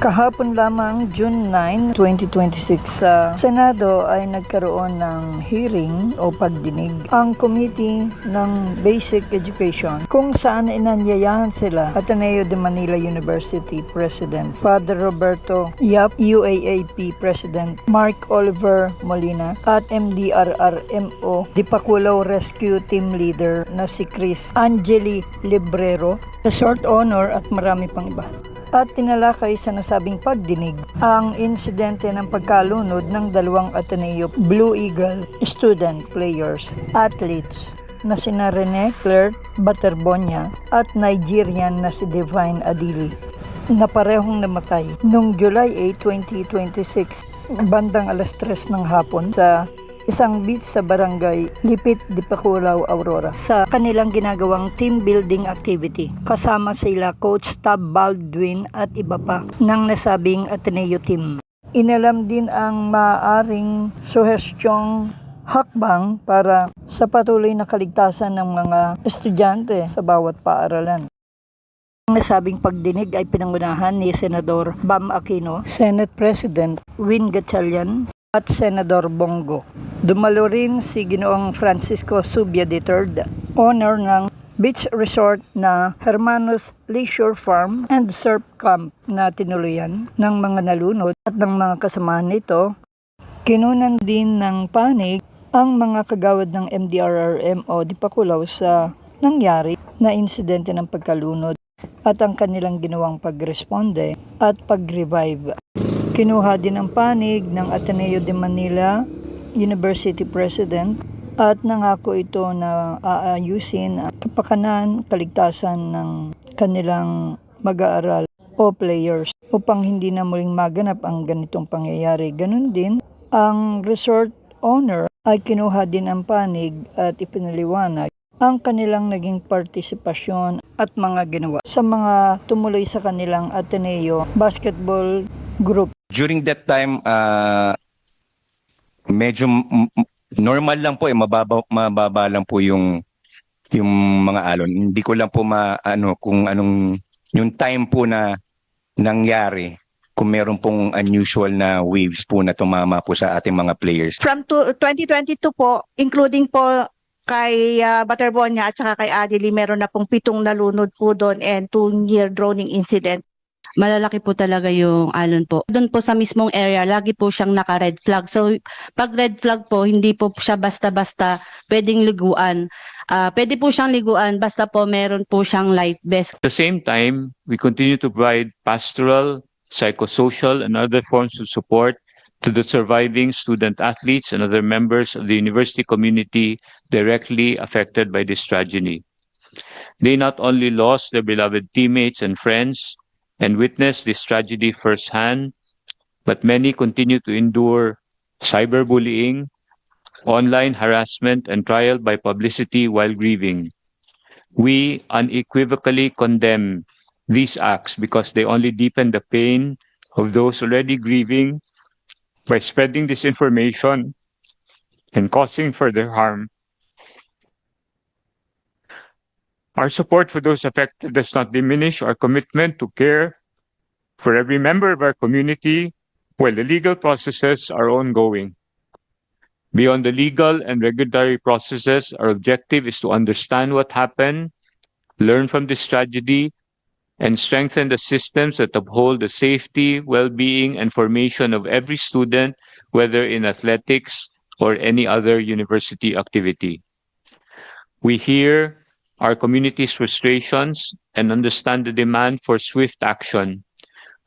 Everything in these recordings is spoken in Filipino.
Kahapon lamang, June 9, 2026, sa Senado ay nagkaroon ng hearing o pagdinig ang Committee ng Basic Education kung saan inanyayahan sila Ateneo de Manila University President Father Roberto Yap, UAAP President Mark Oliver Molina at MDRRMO Dipakulaw Rescue Team Leader na si Chris Angeli Librero, Resort Honor at marami pang iba. At tinalakay sa nasabing pagdinig ang insidente ng pagkalunod ng dalawang Ateneo Blue Eagle student players, athletes na sina Rene Claire Baterbonia at Nigerian na si Divine Adili na parehong namatay noong July 8, 2026 bandang alas 3 ng hapon sa isang beach sa barangay Lipit, Dipakulaw, Aurora sa kanilang ginagawang team building activity. Kasama sila Coach Tab Baldwin at iba pa ng nasabing Ateneo team. Inalam din ang maaaring suhestyong hakbang para sa patuloy na kaligtasan ng mga estudyante sa bawat paaralan. Ang nasabing pagdinig ay pinangunahan ni Senador Bam Aquino, Senate President Win Gatchalian at Senador Bongo. Dumalo rin si Ginoong Francisco Subia III, owner ng beach resort na Hermanos Leisure Farm and Surf Camp na tinuluyan ng mga nalunod at ng mga kasamahan nito. Kinunan din ng panig ang mga kagawad ng MDRRMO Dipakulaw sa nangyari na insidente ng pagkalunod at ang kanilang ginawang pagresponde at pag-revive. Kinuha din ang panig ng Ateneo de Manila University President at nangako ito na aayusin ang kapakanan, kaligtasan ng kanilang mag-aaral o players upang hindi na muling maganap ang ganitong pangyayari. Ganun din, ang resort owner ay kinuha din ang panig at ipinaliwanag ang kanilang naging partisipasyon at mga ginawa sa mga tumuloy sa kanilang Ateneo basketball group. During that time, medyo normal lang po, mababa lang po yung mga alon. Hindi ko lang po kung anong yung time po na nangyari, kung meron pong unusual na waves po na tumama po sa ating mga players. From 2022 po, including po kay Baterbonia at saka kay Adili, meron na pong 7 nalunod po doon and 2 near drowning incident. Malalaki po talaga yung alon po. Doon po sa mismong area, lagi po siyang naka-red flag. So, pag red flag po, hindi po siya basta-basta pwedeng liguan. Pwede po siyang liguan basta po meron po siyang life vest. At the same time, we continue to provide pastoral, psychosocial, and other forms of support to the surviving student athletes and other members of the university community directly affected by this tragedy. They not only lost their beloved teammates and friends and witnessed this tragedy firsthand, but many continue to endure cyberbullying, online harassment, and trial by publicity while grieving. We unequivocally condemn these acts because they only deepen the pain of those already grieving by spreading disinformation and causing further harm. Our support for those affected does not diminish our commitment to care for every member of our community while the legal processes are ongoing. Beyond the legal and regulatory processes, our objective is to understand what happened, learn from this tragedy, and strengthen the systems that uphold the safety, well-being, and formation of every student, whether in athletics or any other university activity. We hear our community's frustrations and understand the demand for swift action.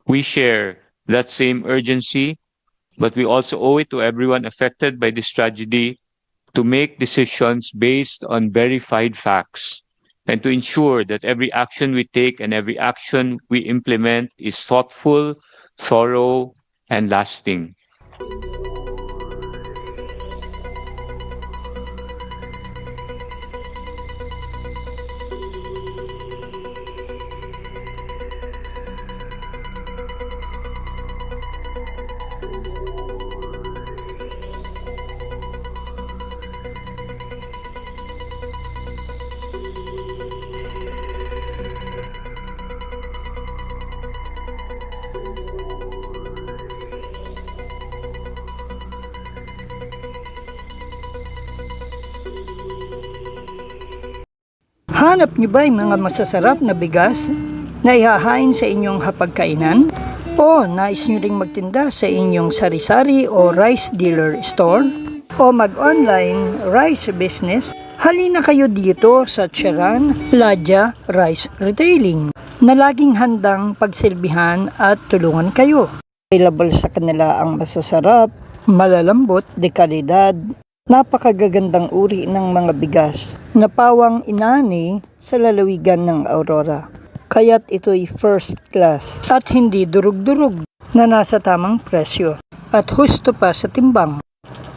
We share that same urgency, but we also owe it to everyone affected by this tragedy to make decisions based on verified facts and to ensure that every action we take and every action we implement is thoughtful, thorough, and lasting. Hinahanap niyo ba yung mga masasarap na bigas na ihahain sa inyong hapagkainan? O nais niyo ring magtinda sa inyong sari-sari o rice dealer store? O mag-online rice business? Halina kayo dito sa Charan Ladya Rice Retailing na laging handang pagsilbihan at tulungan kayo. Available sa kanila ang masasarap, malalambot, de kalidad, napakagagandang uri ng mga bigas na pawang inani sa lalawigan ng Aurora. Kaya't ito'y first class at hindi durug-durug na nasa tamang presyo at husto pa sa timbang.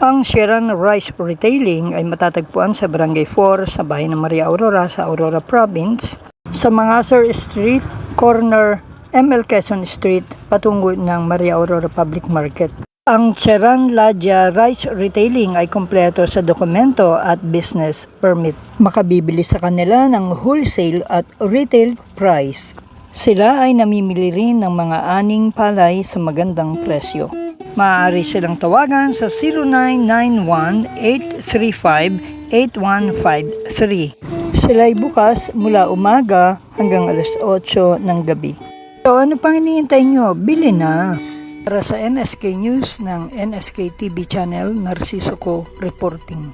Ang Charan Rice Retailing ay matatagpuan sa Barangay 4 sa Bahay ng Maria Aurora sa Aurora Province, sa Mangasar Street, corner ML Quezon Street, patungo ng Maria Aurora Public Market. Ang Charan Ladya Rice Retailing ay kompleto sa dokumento at business permit. Makabibili sa kanila ng wholesale at retail price. Sila ay namimili rin ng mga aning palay sa magandang presyo. Maaari silang tawagan sa 0991-835-8153. Sila ay bukas mula umaga hanggang alas 8 ng gabi. So ano pang hinihintay nyo? Bili na! Para sa NSK News ng NSK TV Channel, Narciso Co reporting.